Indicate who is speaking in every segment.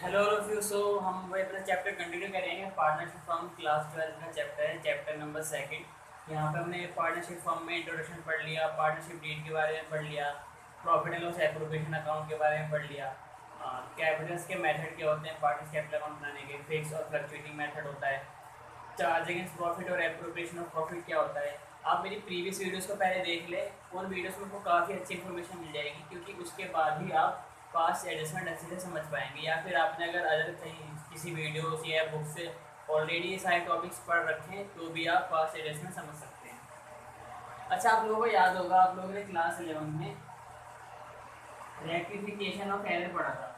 Speaker 1: Hello of you. सो हम वही अपना चैप्टर कंटिन्यू करेंगे। पार्टनरशिप फॉर्म क्लास 12 का चैप्टर है, चैप्टर नंबर सेकंड। यहाँ पे हमने पार्टनरशिप फॉर्म में इंट्रोडक्शन पढ़ लिया, पार्टनरशिप डीड के बारे में पढ़ लिया, profit and loss appropriation account के बारे में पढ़ लिया, कैपिटल्स के मेथड क्या होते हैं पार्टनर्स कैपिटल अकाउंट बनाने के, फिक्स और फ्लक्चुएटिंग मेथड होता है, चार्ज अगेंस्ट प्रॉफिट और एप्रोप्रिएशन ऑफ प्रॉफिट क्या होता है। आप मेरी प्रीवियस वीडियोस को पहले देख ले, उन वीडियोस में आपको काफ़ी अच्छी इन्फॉर्मेशन मिल जाएगी, क्योंकि उसके बाद ही आप पास एडजस्टमेंट अच्छे से समझ पाएंगे। या फिर आपने अगर अदर कहीं किसी वीडियोस या बुक से ऑलरेडी ये सारे टॉपिक्स पढ़ रखे हैं तो भी आप पास एडजस्टमेंट समझ सकते हैं। अच्छा, आप लोगों को याद होगा, आप लोगों ने क्लास 11 में रेक्टिफिकेशन ऑफ एरर पढ़ा था।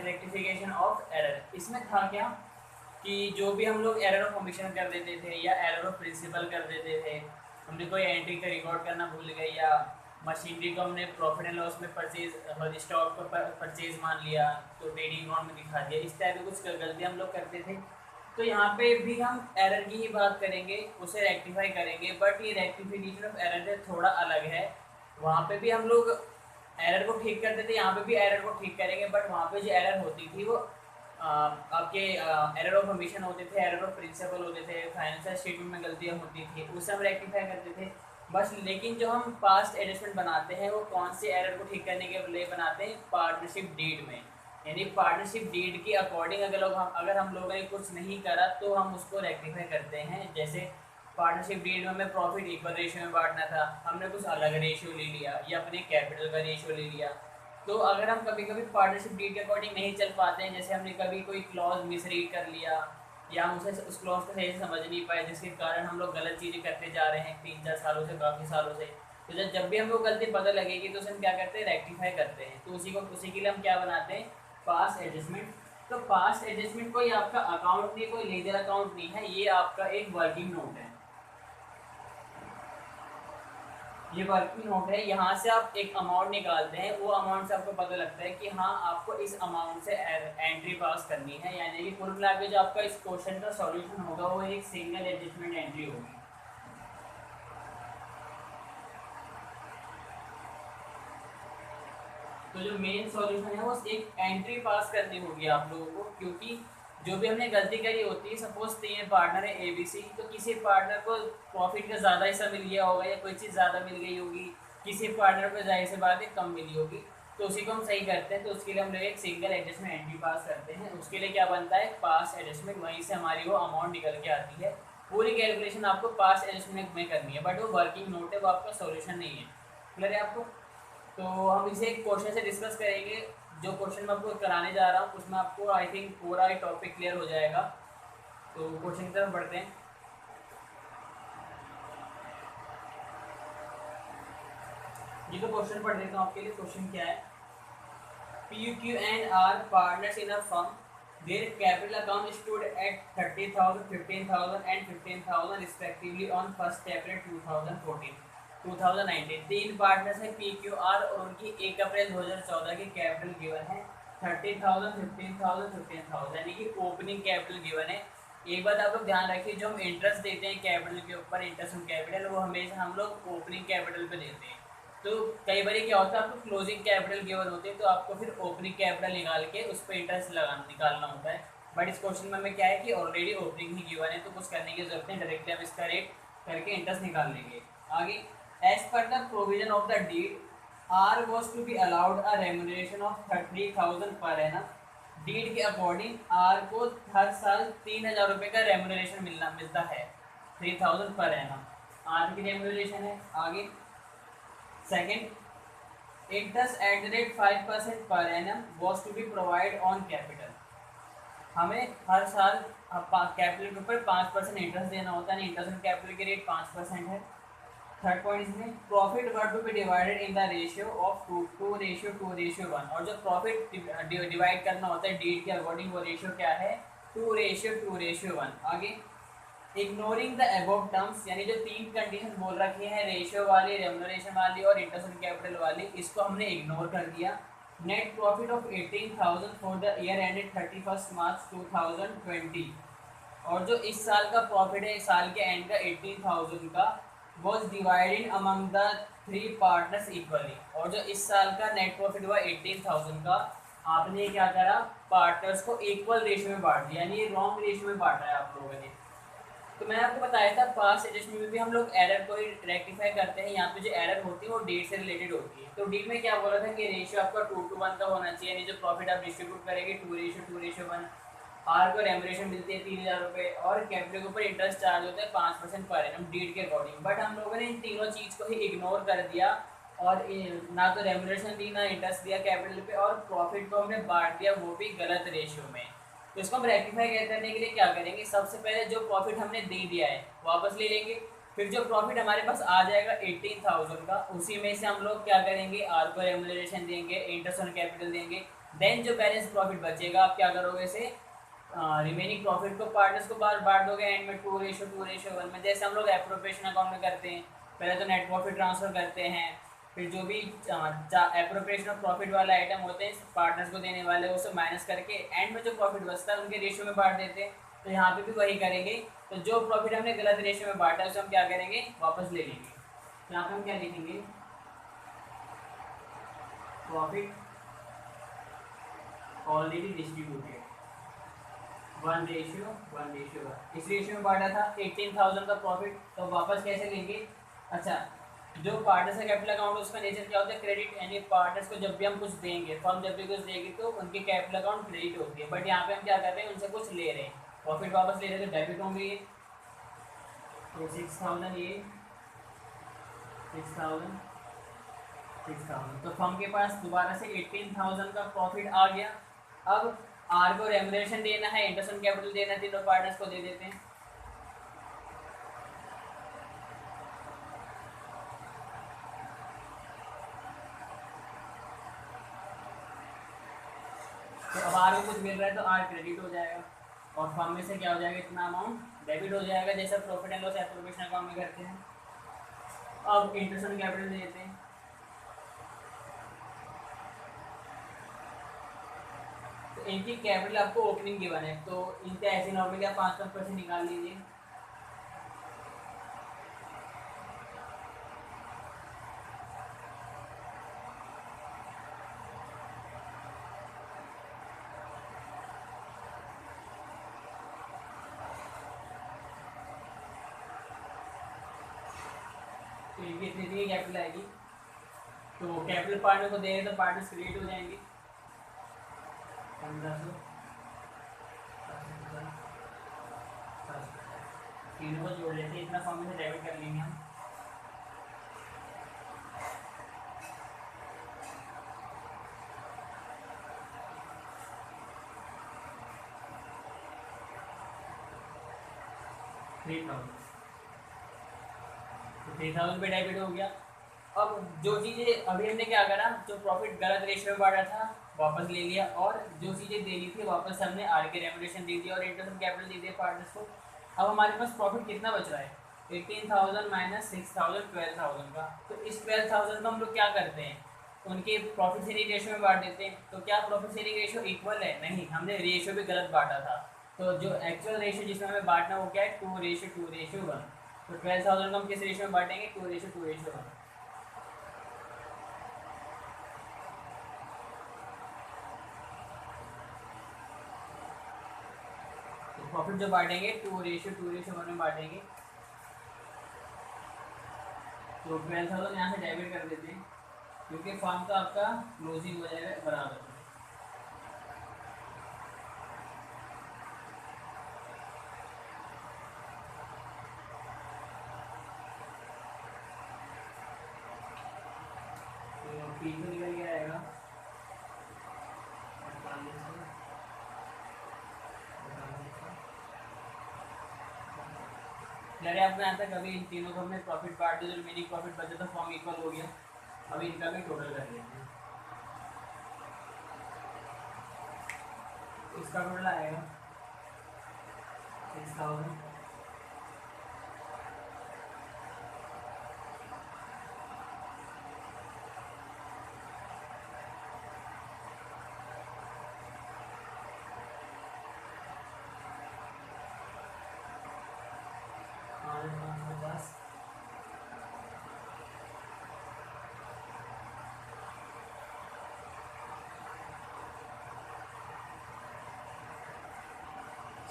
Speaker 1: रेक्टिफिकेशन ऑफ एरर, इसमें था क्या कि जो भी हम लोग एरर ऑफ ओमिशन कर देते थे या एरर ऑफ प्रिंसिपल कर देते थे, हमने कोई एंट्री का रिकॉर्ड करना भूल गए, या मशीनरी को हमने प्रॉफिट एंड लॉस में परचेज, स्टॉक को परचेज मान लिया तो ट्रेडिंग अकाउंट में दिखा दिया, इस टाइप की कुछ गलतियाँ हम लोग करते थे। तो यहाँ पे भी हम एरर की ही बात करेंगे, उसे रेक्टिफाई करेंगे, बट ये रेक्टिफिकेशन ऑफ एरर से थोड़ा अलग है। वहाँ पे भी हम लोग एरर को ठीक करते थे, यहाँ पे भी एरर को ठीक करेंगे, बट वहाँ पे जो एरर होती थी वो आपके एरर ऑफ ओमिशन होते थे, एरर ऑफ प्रिंसिपल होते थे, फाइनेंशियल स्टेटमेंट में गलतियाँ होती थी, उसे हम रेक्टिफाई करते थे बस। लेकिन जो हम पास्ट एडजस्टमेंट बनाते हैं वो कौन से एरर को ठीक करने के लिए बनाते हैं, पार्टनरशिप डीड में। यानी पार्टनरशिप डीड के अकॉर्डिंग अगर हम लोगों ने कुछ नहीं करा तो हम उसको रेक्टिफाई करते हैं। जैसे पार्टनरशिप डीड में हमें प्रॉफिट इक्वल रेशियो में बांटना था, हमने कुछ अलग रेशियो ले लिया या अपने कैपिटल का रेशियो ले लिया। तो अगर हम कभी कभी पार्टनरशिप डीड के अकॉर्डिंग नहीं चल पाते हैं, जैसे हमने कभी कोई क्लॉज मिसरीड कर लिया या हम उसे उस क्लॉज को सही से समझ नहीं पाए, जिसके कारण हम लोग गलत चीज़ें करते जा रहे हैं 3-4 सालों से, काफ़ी सालों से। तो जब भी हमको गलती पता लगेगी तो उसे हम क्या करते हैं, रेक्टिफाई करते हैं। तो उसी के लिए हम क्या बनाते हैं, पास एडजस्टमेंट। तो पास एडजस्टमेंट कोई आपका अकाउंट नहीं, कोई लेजर अकाउंट नहीं है, ये आपका एक वर्किंग नोट है। ये वर्किंग नोट है, यहाँ से आप एक अमाउंट निकालते हैं, वो अमाउंट से आपको पता लगता है कि हाँ आपको इस अमाउंट से एंट्री पास करनी है। यानी कि कुल मिला के जो आपका इस क्वेश्चन का सॉल्यूशन होगा वो एक सिंगल एडजस्टमेंट एंट्री होगी। तो जो मेन सॉल्यूशन है वो एक एंट्री पास करनी होगी आप लोगों को, क्योंकि जो भी हमने गलती करी होती है, सपोज 3 पार्टनर है ABC, तो किसी पार्टनर को प्रॉफिट का ज़्यादा हिस्सा मिल गया होगा या कोई चीज़ ज़्यादा मिल गई होगी, किसी पार्टनर को जाहिर सी बात है कम मिली होगी, तो उसी को हम सही करते हैं। तो उसके लिए हम लोग एक सिंगल एडजस्टमेंट एंट्री पास करते हैं। उसके लिए क्या बनता है, पास एडजस्टमेंट, वहीं से हमारी वो अमाउंट निकल के आती है। पूरी कैलकुलेशन आपको पास एडजस्टमेंट में करनी है, बट वो वर्किंग नोट है, वो आपका सोल्यूशन नहीं है। क्लियर है आपको? तो हम इसे एक क्वेश्चन से डिस्कस करेंगे। जो क्वेश्चन मैं आपको कराने जा रहा हूँ उसमें आपको आई थिंक पूरा ही टॉपिक क्लियर हो जाएगा। तो क्वेश्चन की तरफ बढ़ते हैं। जी, तो क्वेश्चन पढ़ देता हूँ आपके लिए। क्वेश्चन क्या है, PQ and R partners in a firm. Their capital account stood at 30,000, 15,000 and 15,000 respectively on 1st April 2014 2019। 3 partners हैं PQR और उनकी 1 अप्रैल 2014 की कैपिटल गिवन है 30,000, 15,000, 15,000, यानी कि ओपनिंग कैपिटल गिवन है। एक बात आप लोग ध्यान रखिए, जो हम इंटरेस्ट देते हैं कैपिटल के ऊपर, इंटरेस्ट ऑन कैपिटल, वो हमेशा हम लोग ओपनिंग कैपिटल पे देते हैं। तो कई बार क्या होता है, आपको क्लोजिंग कैपिटल गिवन होती है तो आपको फिर ओपनिंग कैपिटल निकाल के उस पर इंटरेस्ट निकालना होता है। बट इस क्वेश्चन में हमें क्या है कि ऑलरेडी ओपनिंग ही गिवन है, तो कुछ करने की जरूरत नहीं, डायरेक्टली हम इसका रेट करके इंटरेस्ट निकाल लेंगे। आगे, as per the provision of the deed, R was to be allowed a remuneration of 30,000 per annum. Deed के अकॉर्डिंग आर को हर साल 3,000 रुपये का रेम्यूनरेशन मिलता है, 3,000 पर एनम आर की रेम्यूनरेशन है। आगे, second, interest at the rate 5% per annum was to be provide on capital. हमें हर साल कैपिटल के ऊपर 5% इंटरेस्ट देना होता है, इंटरेस्ट ऑन कैपिटल की रेट 5% है। थर्ड पॉइंट इसमें, profit were to be divided in the ratio of 2:1, और जो प्रॉफिट डिवाइड करना होता है डीड के अकॉर्डिंग, वो रेशियो क्या है, 2:1। आगे, इग्नोरिंग द अबव टर्म्स, यानी जो 3 कंडीशन बोल रखी है, रेशियो वाली, रेम्यूनरेशन वाली और इंटरेस्ट ऑन कैपिटल वाली, इसको हमने इग्नोर कर दिया। Net profit of 18,000 for the year ended 31 मार्च 2020, और जो इस साल का प्रॉफिट है, इस साल के एंड का 18,000 का, was divided among the 3 partners equally. और जो इस साल का नेट प्रॉफिट हुआ 18,000 का, आपने क्या करा, पार्टनर्स को इक्वल रेशियो में बांट दिया, यानी रॉन्ग रेशियो में बांटा है आप लोगों ने। तो मैंने आपको बताया था पास्ट एडजस्टमेंट में भी हम लोग एरर को ही रेक्टिफाई करते हैं। यहाँ पे जो एरर होती है वो डेट से रिलेटेड होती है। तो डेट में क्या बोला था कि रेशियो आपका 2:1 का होना चाहिए, यानी जो प्रॉफिट आप डिस्ट्रीब्यूट करेंगे 2:1। आर को रेमोरेशन मिलती है 3,000 रुपये, और कैपिटल के ऊपर इंटरेस्ट चार्ज होता है 5% पर एनम डेट के अकॉर्डिंग। बट हम लोगों ने इन तीनों चीज़ को ही इग्नोर कर दिया, और ना तो रेमोरेशन दी, ना इंटरेस्ट दिया कैपिटल पे, और प्रॉफिट को हमने बांट दिया, वो भी गलत रेशियो में। तो इसको हम रेक्टिफाई करने के लिए क्या करेंगे, सबसे पहले जो प्रॉफिट हमने दे दिया है वापस ले लेंगे। फिर जो प्रॉफिट हमारे पास आ जाएगा 18,000 का, उसी में से हम लोग क्या करेंगे, आर को रेमुनरेशन देंगे, इंटरेस्ट ऑन कैपिटल देंगे। देन जो बैलेंस प्रॉफिट बचेगा आप क्या करोगे, इसे रिमेनिंग प्रॉफिट को पार्टनर्स को बार बांट दोगे एंड में 2:1 में, जैसे हम लोग एप्रोप्रिएशन अकाउंट में करते हैं। पहले तो नेट प्रॉफिट ट्रांसफर करते हैं, फिर जो भी एप्रोप्रिएशन ऑफ प्रॉफिट वाला आइटम होते हैं पार्टनर्स को देने वाले, उसे माइनस करके एंड में जो प्रॉफिट बचता है उनके रेशियो में बांट देते हैं। तो यहाँ पे भी वही करेंगे। तो जो प्रॉफिट हमने गलत रेशियो में बांटा है उसे हम क्या करेंगे, वापस ले लेंगे। यहाँ पे हम क्या लिखेंगे, प्रॉफिट ऑलरेडी डिस्ट्रीब्यूटेड 1:1। इस रेशियो में बांटा था 18,000 का प्रॉफिट, तो वापस कैसे लेंगे। अच्छा, जो पार्टनर्स का कैपिटल अकाउंट उसका नेचर क्या होता है, क्रेडिट, यानी पार्टनर्स को जब भी हम कुछ देंगे, फर्म जब भी कुछ देगी तो उनके कैपिटल अकाउंट क्रेडिट होती है। बट यहाँ पे हम क्या कर रहे हैं, उनसे कुछ ले रहे हैं, प्रॉफिट वापस ले रहे हैं, तो डेबिट होंगे ये। तो 6,000, ये 6,000, 6,000, तो फर्म के पास दोबारा से 18,000 का प्रॉफिट आ गया। अब आर को रेमुनरेशन देना है, इंटरेस्ट ऑन कैपिटल देना है, तीनों पार्टनर्स को दे देते हैं। तो अब आर को कुछ मिल रहा है तो आर क्रेडिट हो जाएगा, और फर्म में से क्या हो जाएगा, इतना अमाउंट डेबिट हो जाएगा, जैसे profit and loss appropriation account में करते हैं। अब इंटरेस्ट ऑन कैपिटल दे देते हैं। तो इनकी कैपिटल आपको ओपनिंग गिवन है, तो इनका ऐसे नॉर्मली आप 5% निकाल लीजिए। तो इनकी इतनी इतनी कैपिटल आएगी, तो कैपिटल पार्टनर को दे रहे तो पार्टनर्स क्रिएट हो जाएंगे 1500। तीनों को जोड़ लेते हैं, इतना फॉर्म में डेबिट कर लेंगे हम। थ्री थाउजेंड पे डेबिट हो गया। अब जो चीज़ें अभी हमने क्या करा, जो प्रॉफिट गलत रेशियो में बांटा था वापस ले लिया, और जो चीज़ें देनी थी वापस हमने आर के रेमुनरेशन दे दिया और इंटरेस्ट कैपिटल दे दिया पार्टनर्स को। अब हमारे पास प्रॉफिट कितना बच रहा है, 18,000 माइनस 6,000, 12,000 का। तो इस 12,000 का हम लोग क्या करते हैं, उनके प्रॉफिट शेयरिंग रेशियो में बांट देते हैं। तो क्या प्रॉफिट शेयरिंग रेशियो इक्वल है, नहीं, हमने रेशियो भी गलत बांटा था। तो जो एक्चुअल रेशियो जिसमें हमें बांटना वो क्या है, 2:2:1। तो 12,000 को हम किस रेशियो में बांटेंगे, 2:2:1। तो प्रॉफिट जो बांटेंगे 2:2:1 में बांटेंगे। तो 12,000 यहाँ से डेबिट कर देते हैं, क्योंकि फॉर्म तो आपका क्लोजिंग हो जाएगा बराबर। तो पी को निकल के आएगा 48। लड़े आपको यहाँ तक, अभी इन तीनों को हमने प्रॉफिट बांट दिया, जो रिमेनिंग प्रॉफिट बचा तो फॉर्म इक्वल हो गया। अभी इनका भी टोटल कर लेते हैं। इसका टोटल आएगा 6,000,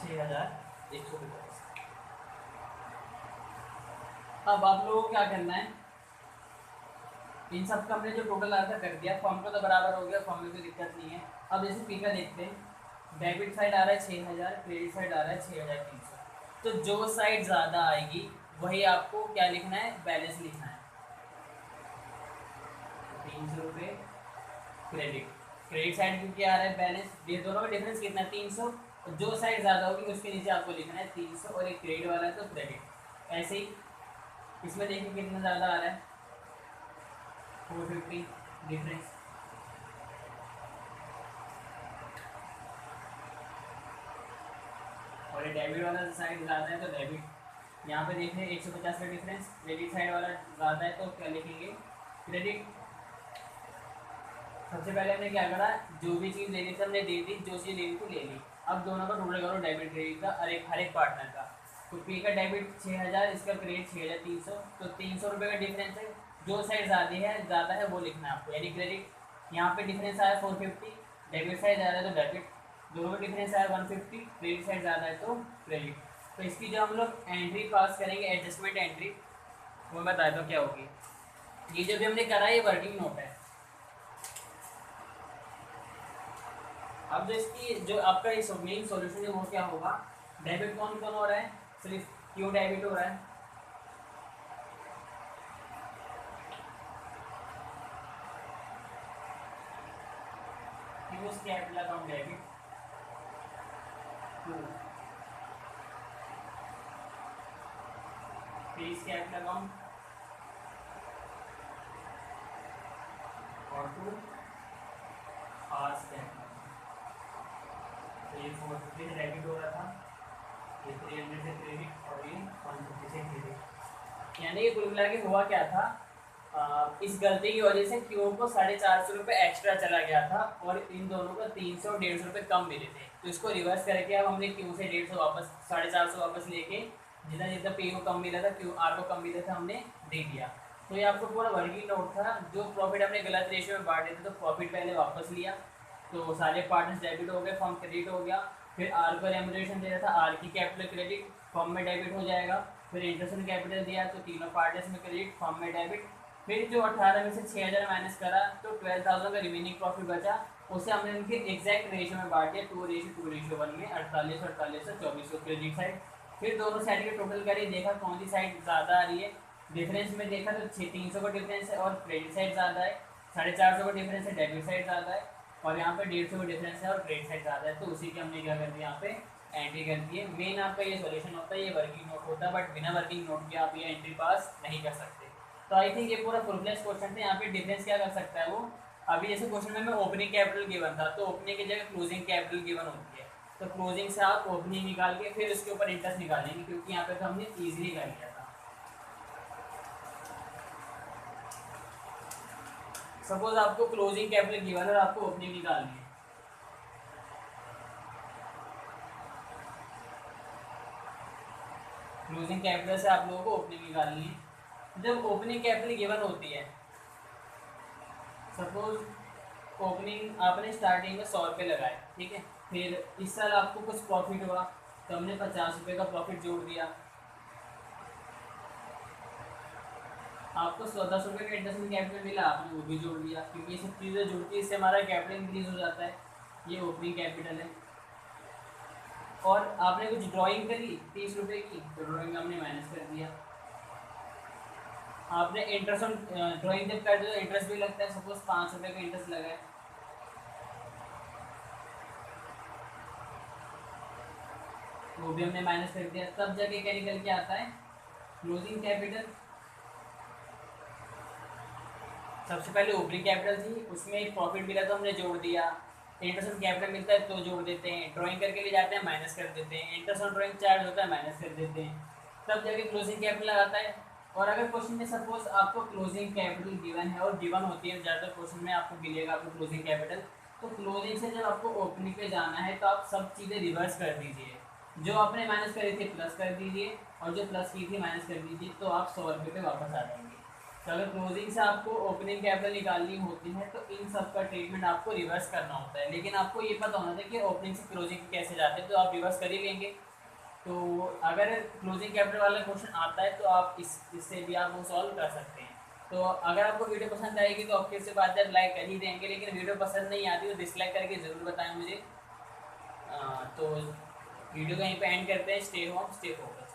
Speaker 1: 6150। अब आप लोगों को क्या करना है, इन सब का हमने जो टोटल आंसर कर दिया, फॉर्म का तो बराबर हो गया, फॉर्म में कोई दिक्कत नहीं है। अब जैसे पी का देखते हैं, डेबिट साइड आ रहा है 6000, क्रेडिट साइड आ रहा है 6300। तो जो साइड ज़्यादा आएगी वही आपको क्या लिखना है, बैलेंस लिखना है। 300 रुपये क्रेडिट, क्रेडिट साइड क्योंकि आ रहा है बैलेंस, ये दोनों का डिफरेंस कितना है 300। जो साइड ज़्यादा होगी उसके नीचे आपको लिखना है 300, और एक क्रेडिट वाला है तो क्रेडिट। ऐसे ही इसमें देखिए कितना ज़्यादा आ रहा है 450 डिफरेंस। और ये डेबिट वाला साइड ज़्यादा है तो डेबिट, यहाँ पे देख रहे हैं 150 का डिफरेंस। क्रेडिट साइड वाला ज़्यादा है तो क्या लिखेंगे, क्रेडिट। सबसे पहले हमने क्या करा, जो भी चीज़ लेनी थी हमने दे दी, जो चीज़ लेनी थी ले ली। अब दोनों का टोटल करो डेबिट क्रेडिट का, हर एक पार्टनर का। तो पी का डेबिट 6000, इसका क्रेडिट 6300, तो 300 रुपये का डिफरेंस है। जो साइड ज़्यादा है वो लिखना है आपको, यानी क्रेडिट। यहाँ पे डिफरेंस आया 450, डेबिट साइड ज़्यादा है तो डेबिट, दोनों का डिफरेंस आया 150, क्रेडिट साइड ज़्यादा है तो क्रेडिट। तो इसकी जो हम लोग एंट्री पास करेंगे, एडजस्टमेंट एंट्री, वो मैं बता दो क्या होगी। ये जो भी हमने करा ये वर्किंग नोट है। अब जो इसकी जो आपका इस मेन सॉल्यूशन है वो क्या होगा, डेबिट कौन कौन हो रहा है, सिर्फ क्यों डेबिट हो रहा है, use capital account debit to face capital account और टू फास्ट कैपिटल। तो ये 450 से डेबिट हो रहा था, ये 300 से क्रेडिट और ये 150 से क्रेडिट। यानी कि कुल मिला के हुआ क्या था, इस गलती की वजह से क्यू को 450 रुपये एक्स्ट्रा चला गया था और इन दोनों को 300 और 150 रुपये कम मिले थे। तो इसको रिवर्स करके अब हमने क्यू से 150 वापस 450 वापस लेके जितना जितना पी को कम मिला था क्यू आर को कम मिला था हमने दे दिया। तो ये आपको पूरा वर्किंग नोट था। जो प्रॉफिट हमने गलत रेशियो में बांटे थे तो प्रॉफिट पहले वापस लिया, तो सारे पार्टनर्स डेबिट हो गए, फॉर्म क्रेडिट हो गया। फिर आर को रेम्यूनरेशन दे रहा था, आर की कैपिटल क्रेडिट, फॉर्म में डेबिट हो जाएगा। फिर इंटरेस्ट ऑन कैपिटल दिया तो तीनों पार्टनर्स में क्रेडिट, फॉर्म में डेबिट। फिर जो 18 में से 6000 माइनस करा तो 12000 का रिमेनिंग प्रॉफिट बचा, उसे हमने उनके एग्जैक्ट रेशियो में बांट दिया 2:2:1 में, 48 और 48 और 24 क्रेडिट साइड। फिर दोनों साइड के टोटल करी, देखा कौन सी साइड ज़्यादा आ रही है। डिफरेंस में देखा तो 300 का डिफरेंस है और क्रेडिट साइड ज़्यादा है, 450 का डिफरेंस है, डेबिट साइड ज़्यादा है, और यहाँ पे 150 का डिफरेंस है और क्रेडिट साइड ज़्यादा है। तो उसी के हमने क्या कर दिया, यहाँ पे एंट्री कर दी है। मेन आपका ये सॉल्यूशन होता है, ये वर्किंग नोट होता है, बट बिना वर्किंग नोट के आप ये एंट्री पास नहीं कर सकते। तो आई थिंक ये पूरा फुलफ्लेश क्वेश्चन था। यहाँ पे डिफरेंस क्या कर सकता है वो, अभी जैसे क्वेश्चन में ओपनिंग कैपिटल गिवन था तो ओपनिंग की जगह क्लोजिंग कैपिटल गिवन होती है, तो क्लोजिंग से आप ओपनिंग निकाल के फिर उसके ऊपर इंटरेस्ट निकालेंगे, क्योंकि यहाँ पे तो हमने ईजिली कर लिया था। सपोज आपको क्लोजिंग कैपिटल गिवन है और आपको ओपनिंग निकालनी है, क्लोजिंग कैपिटल से आप लोगों को ओपनिंग निकालनी है। जब ओपनिंग कैपिटल गिवन होती है, सपोज ओपनिंग आपने स्टार्टिंग में 100 रुपये लगाए, ठीक है, फिर इस साल आपको कुछ प्रॉफिट हुआ तो हमने 50 रुपये का प्रॉफिट जोड़ दिया। आपको 10 रुपये का इंटरेस्ट कैपिटल मिला, आपने वो भी जोड़ दिया, क्योंकि ये सब चीज़ें जुड़ती है, इससे हमारा कैपिटल इंक्रीज हो जाता है। ये ओपनिंग कैपिटल है। और आपने कुछ ड्राइंग करी 30 रुपये की, तो ड्राइंग हमने माइनस कर दिया। आपने इंटरेस्ट ड्राइंग जब कर दो तो इंटरेस्ट भी लगता है, सपोज 5 रुपये का इंटरेस्ट लगा है, वो भी हमने माइनस कर दिया। तब जाके क्या निकल के आता है, क्लोजिंग कैपिटल। सबसे पहले ओपनिंग कैपिटल थी, उसमें एक प्रॉफिट मिला तो हमने जोड़ दिया। इंटरेस्ट कैपिटल मिलता है तो जोड़ देते हैं, ड्राइंग करके ले जाते हैं माइनस कर देते हैं, इंटरेस्ट ऑन ड्राइंग चार्ज होता है माइनस कर देते हैं, तब जाके क्लोजिंग कैपिटल आता है। और अगर क्वेश्चन में सपोज आपको क्लोजिंग कैपिटल गिवन है, और गिवन होती है ज़्यादातर क्वेश्चन में आपको मिलेगा आपको क्लोजिंग कैपिटल, तो क्लोजिंग से जब आपको ओपनिंग पे जाना है तो आप सब चीज़ें रिवर्स कर दीजिए। जो आपने माइनस करी थी प्लस कर दीजिए, और जो प्लस की थी माइनस कर दीजिए, तो आप 100 रुपये पे वापस आ जाएंगे। तो अगर क्लोजिंग से आपको ओपनिंग कैपिटल निकालनी होती है तो इन सब का ट्रीटमेंट आपको रिवर्स करना होता है, लेकिन आपको ये पता होना चाहिए कि ओपनिंग से क्लोजिंग कैसे जाते हैं, तो आप रिवर्स कर ही लेंगे। तो अगर क्लोजिंग कैपिटल वाला क्वेश्चन आता है तो आप इससे भी आप वो सॉल्व कर सकते हैं। तो अगर आपको वीडियो पसंद आएगी तो आपके से बात जब लाइक कर ही देंगे, लेकिन वीडियो पसंद नहीं आती तो डिसलाइक करके ज़रूर बताएं मुझे। तो वीडियो को यहीं पे एंड करते हैं। Stay home stay focus.